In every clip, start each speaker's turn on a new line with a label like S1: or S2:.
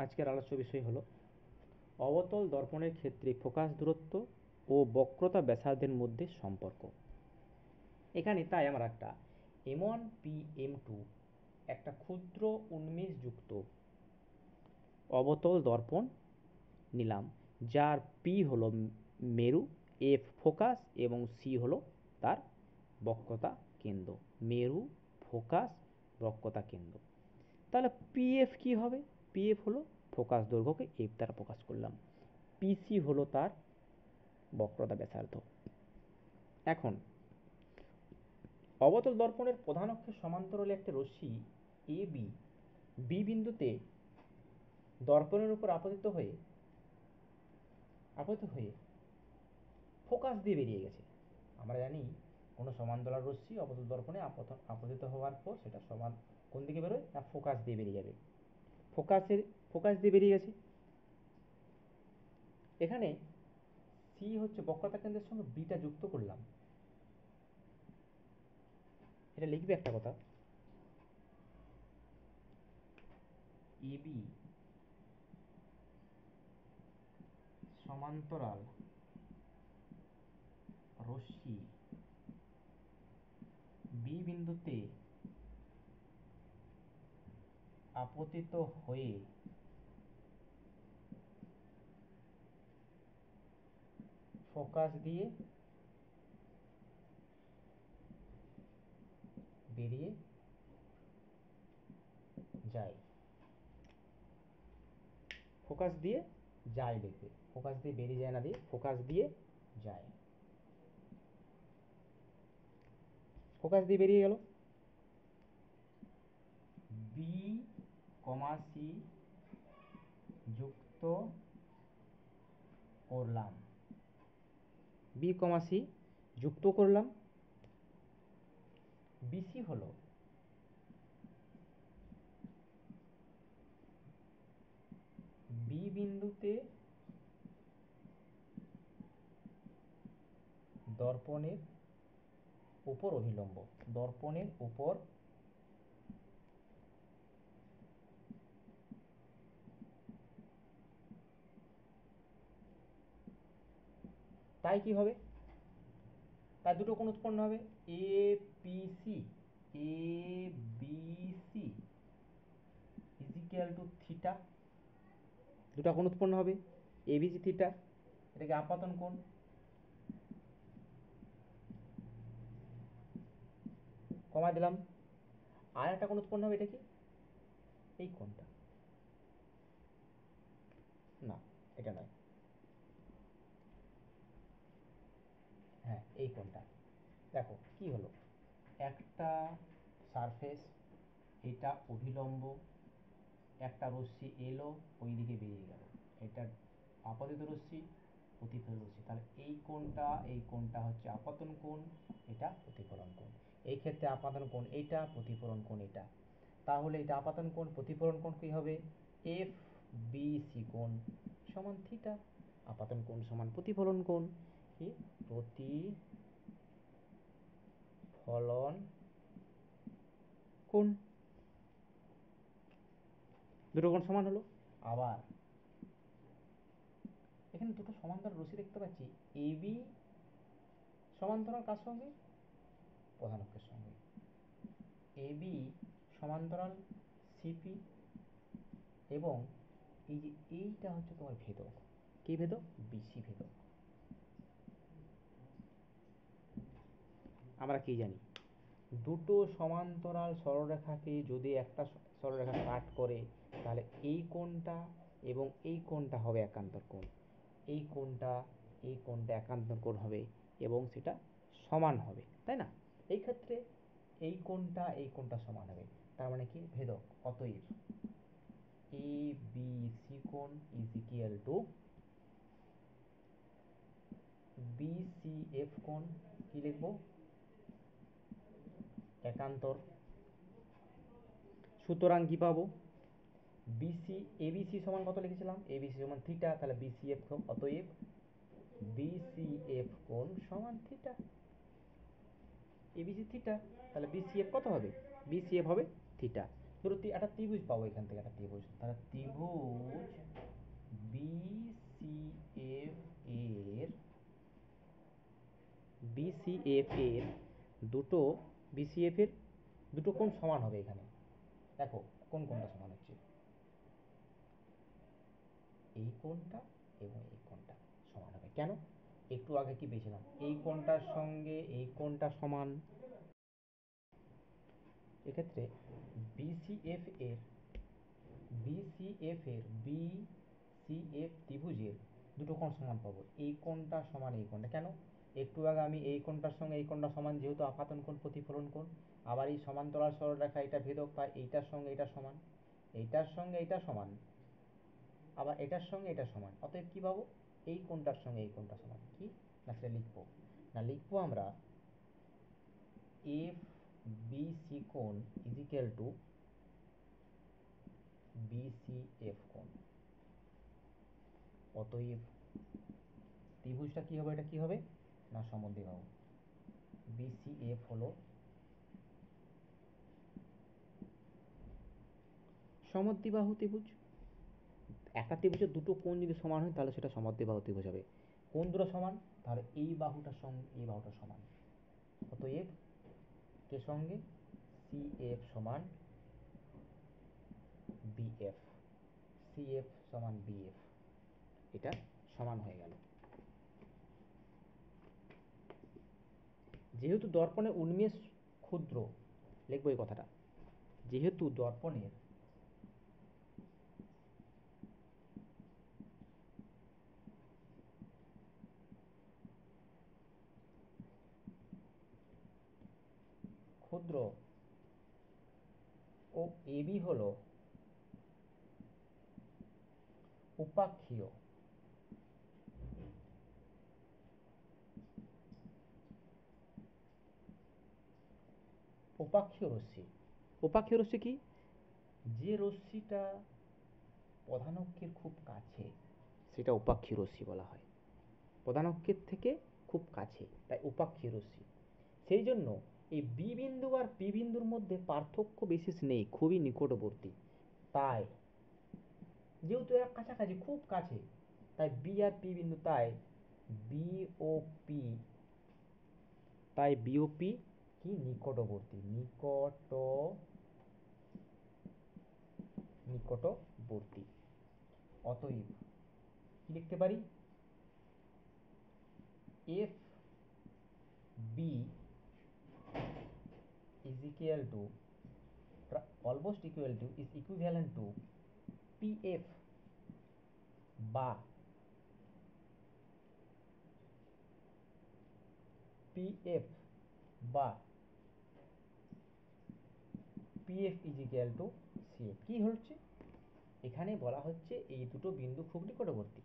S1: আজকের আলোচ্য বিষয় হলো অবতল দর্পণের ক্ষেত্রে ফোকাস দূরত্ব ও বক্রতা ব্যাসার্ধের মধ্যে সম্পর্ক। এখানে তাই আমরা একটা M1 PM2 একটা ক্ষুদ্র উন্মেষযুক্ত অবতল দর্পণ নিলাম, যার P হলো মেরু, F ফোকাস এবং C হলো তার বক্রতা কেন্দ্র। মেরু, ফোকাস, বক্রতা কেন্দ্র। তাহলে PF কি হবে? PF হলো ফোকাস দৈর্ঘ্যকে F দ্বারা প্রকাশ করলাম, PC হলো তার বক্রতা ব্যাসার্ধ। এখন অবতল দর্পণের প্রধান অক্ষের সমান্তরালে একটা রশ্মি AB B বিন্দুতে দর্পণের উপর আপতিত হয়ে ফোকাস দিয়ে বেরিয়ে গেছে। আমরা জানি কোনো সমান্তরাল রশ্মি অবতল দর্পণে আপতিত হওয়ার পর সেটা সমান কোন দিকে বেরোয় না ফোকাস দিয়ে বেরিয়ে যাবে। ফোকাস দিয়ে বেরিয়ে গেছে। এখানে সি হচ্ছে বক্রতা কেন্দ্রের সঙ্গে বিটা যুক্ত করলাম। এটা লিখবে একটা কথা, এবি সমান্তরাল রশ্মি বি বিন্দুতে আপতিত হয়ে ফোকাস দিয়ে বেরিয়ে যায়। ফোকাস দিয়ে যায় লিখবে, ফোকাস দিয়ে বেরিয়ে যায় না দিয়ে ফোকাস দিয়ে যায়। ফোকাস দিয়ে বেরিয়ে গেল। বি কমা সি যুক্ত করলাম, বি কমা সি যুক্ত করলাম। বিসি হলো বি বিন্দুতে দর্পণের উপর অভিলম্ব, দর্পণের উপর তাই কি হবে? তার দুটো কোণ উৎপন্ন হবে, A P C is equal to theta. দুটা কোণ উৎপন্ন হবে, এবিসি থিটা, এটাকে আপাতন কোণ। কমা দিলাম। আর একটা কোণ উৎপন্ন হবে, এটা কি? এই কোণটা না, এটা নয়, হ্যাঁ এই কোণটা। দেখো কি হলো, একটা সারফেস, এটা অভিলম্ব, একটা রশ্মি এলো ওই দিকে বেরিয়ে গেল, এটা আপতিত রশ্মি, প্রতিফলিত রশ্মি। তাহলে এই কোণটা হচ্ছে আপতন কোণ, এটা প্রতিফলন কোণ। এই ক্ষেত্রে আপাতন কোণ এইটা, প্রতিফলন কোণ এটা। তাহলে এটা আপাতন কোণ প্রতিফলন কোণ কি হবে? এফ বি সি কোণ সমান থিটা। আপাতন কোণ সমান প্রতিফলন কোণ, কি প্রতিফলন কোণ। দুটো কোণ সমান হলো। আবার এখানে দুটো সমান্তরাল রশ্মি দেখতে পাচ্ছি, এবি সমান্তরাল কার সঙ্গে? প্রধান অক্ষের সঙ্গে। এবি সমান্তরাল সিপি, এবং এই যে এইটা হচ্ছে তোমার ভেদক। কি ভেদক? বিসি ভেদক। আমরা কি জানি, দুটো সমান্তরাল সরলরেখাকে যদি একটা সরলরেখা কাট করে, তাহলে এই কোণটা এবং এই কোণটা হবে একান্তর কোণ। এই কোণটা একান্তর কোণ হবে এবং সেটা সমান হবে, তাই না? এই ক্ষেত্রে এই কোণটা সমান হবে, তার মানে কি? ভেদক। অতএব এ বি সি কোণ is equal to B C F কোণ। কি লিখবো? একান্তর। সুতরাং কি পাবো? বিসি এবিসি সমান কত লিখেছিলাম? এবিসি সমান থিটা, তাহলে বিসিএফ, অতএব বিসিএফ কোণ সমান থিটা। এবিসি থিটা, তাহলে বিসিএফ কত হবে? বিসিএফ হবে থিটা। ধরো একটা ত্রিভুজ পাবো এখান থেকে, একটা ত্রিভুজ, তাহলে ত্রিভুজ বিসিএফ এর বিসিএফ এর দুটো বিসিএফ এর দুটো কোণ সমান হবে এখানে। দেখো কোন কোণটা সমান হচ্ছে, এই কোণটা এবং এই কোণটা সমান হবে। কেন? একটু আগে কি পেয়েছিলাম, এই কোণটার সঙ্গে এই কোণটা সমান। এক্ষেত্রে বিসিএফ এর বিসিএফ ত্রিভুজের দুটো কোণ সমান পাবো, এই কোণটা সমান এই কোণটা। কেন? একটু আগে আমি এই কোণটার সঙ্গে এই কোণটা সমান, যেহেতু আপাতন কোণ প্রতিফলন কোণ। আবার এই সমান্তরাল সরলরেখা এটা ভেদক, তাই এইটার সঙ্গে এটা সমান, এইটার সঙ্গে এটা সমান, আবার এটার সঙ্গে এটা সমান। অতএব কি পাবো, এই কোণটার সঙ্গে এই কোণটা সমান। কি না, সেটা লিখবো না, লিখবো আমরা এফ বিসি কোণ ইজ ইকুয়াল টু বিসিএফ কোণ। অতএব ত্রিভুজটা কি হবে, এটা কি হবে না সমদ্বিবাহু। বিসিএফ হলো সমদ্বিবাহু ত্রিভুজ। একটা ত্রিভুজের দুটো কোণ যদি সমান হয় তাহলে সেটা সমদ্বিবাহু ত্রিভুজ হবে। কোণ দুটো সমান, তাহলে এই বাহুটার সঙ্গে এই বাহুটা সমান। অতএব কে সঙ্গে সিএফ সমান বিএফ, সিএফ সমান বিএফ, এটা সমান হয়ে গেল। যেহেতু দর্পণের উন্মেষ ক্ষুদ্র, লিখবো এই কথাটা, যেহেতু দর্পণের ক্ষুদ্র ও এবি হলো উপাক্ষীয়, উপাক্ষীয় রশ্মি। উপাক্ষীয় রশ্মি কি? যে রশ্মিটা প্রধান অক্ষের খুব কাছে সেটা উপাক্ষীয় রশ্মি বলা হয়। প্রধান অক্ষের থেকে খুব কাছে, তাই উপাক্ষীয় রশ্মি। সেই জন্য এই বি বিন্দু আর পি বিন্দুর মধ্যে পার্থক্য বিশেষ নেই, খুবই নিকটবর্তী। তাই যেহেতু এরা কাছাকাছি, খুব কাছে, তাই বি আর পি বিন্দু, তাই বি ও পি, তাই বি ও পি কি নিকটবর্তী, নিকটবর্তী। অতএব কি লিখতে পারি, F B is equal to almost equal to is equivalent to PF বা PF বা PF is equal to CF। কি হচ্ছে এখানে বলা হচ্ছে এই দুটো বিন্দু খুব নিকটবর্তী,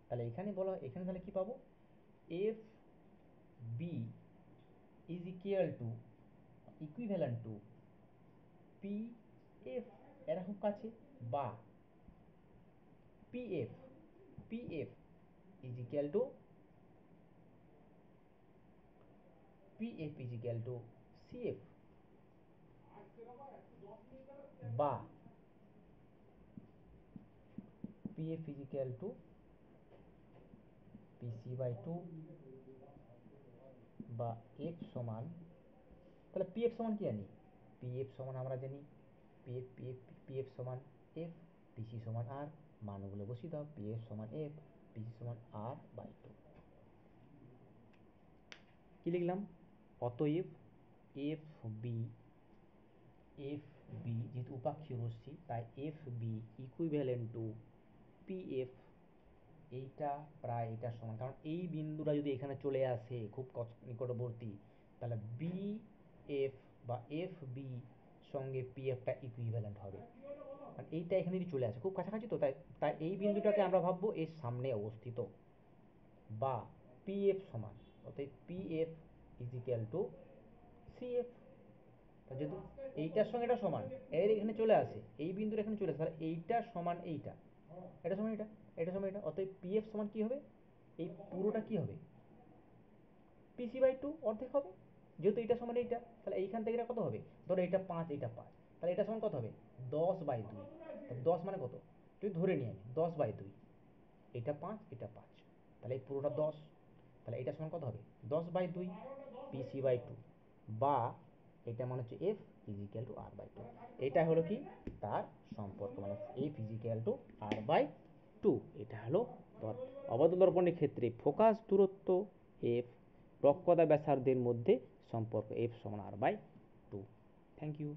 S1: তাহলে এখানে বলা, এখানে তাহলে কি পাবো, F B is equal to equivalent to PF, এরা খুব কাছে, বা PF PF is equal to PF is equal to CF, বা PF is equal to PC by 2, বা F সমান, তাহলে PF সমান কি জানি, PF সমান আমরা জানি PF সমান F, PC সমান R, মানগুলো বসিয়ে দাও, PF সমান F, PC সমান R by 2। কি লিখলাম, অতএব এফ বি, এফ বি যেহেতু উপাক্ষীয় রশ্মি তাই F B equivalent to PF, এইটা প্রায় এটার সমান, কারণ এই বিন্দুটা যদি এখানে চলে আসে খুব নিকটবর্তী, তাহলে বি এফ বা এফ বি সঙ্গে পিএফটা ইকুইভ্যালেন্ট হবে। কারণ এইটা এখানে যদি চলে আসে খুব কাছাকাছি, তো তাই তাই এই বিন্দুটাকে আমরা ভাববো এর সামনে অবস্থিত, বা পিএফ সমান, অর্থাৎ PF is equal two CF. যেহেতু এইটার সঙ্গে এটা সমান, এর এখানে চলে আসে, এই বিন্দুর এখানে চলে আসে, তাহলে এইটা সমান এইটা, এটা সমান এটা, এটা সমান এটা, অতএব পিএফ সমান কি হবে, এই পুরোটা কি হবে, পিসি বাই 2 অর্ধেক হবে। যেহেতু এটা সমান এইটা, তাহলে এইখান থেকে এটা কত হবে, ধরো এটা 5, এইটা 5, তাহলে এটা সমান কত হবে, 10/2, 10 মানে কত, তুই ধরে নিই আমি 10/2, এটা 5, এটা 5, তাহলে এই পুরোটা 10, তাহলে এটা সমান কত হবে 10/2 PC/2, বা এটা মানে হচ্ছে F ইজিক্যাল টু R/2। এটা হলো কি তার সম্পর্ক, মানে F ইজিক্যাল টু R/2। এটা হলো অবতল দর্পণের ক্ষেত্রে ফোকাস দূরত্ব F, বক্রতা ব্যাসার্ধের মধ্যে সম্পর্ক F সমান R/2। Thank you.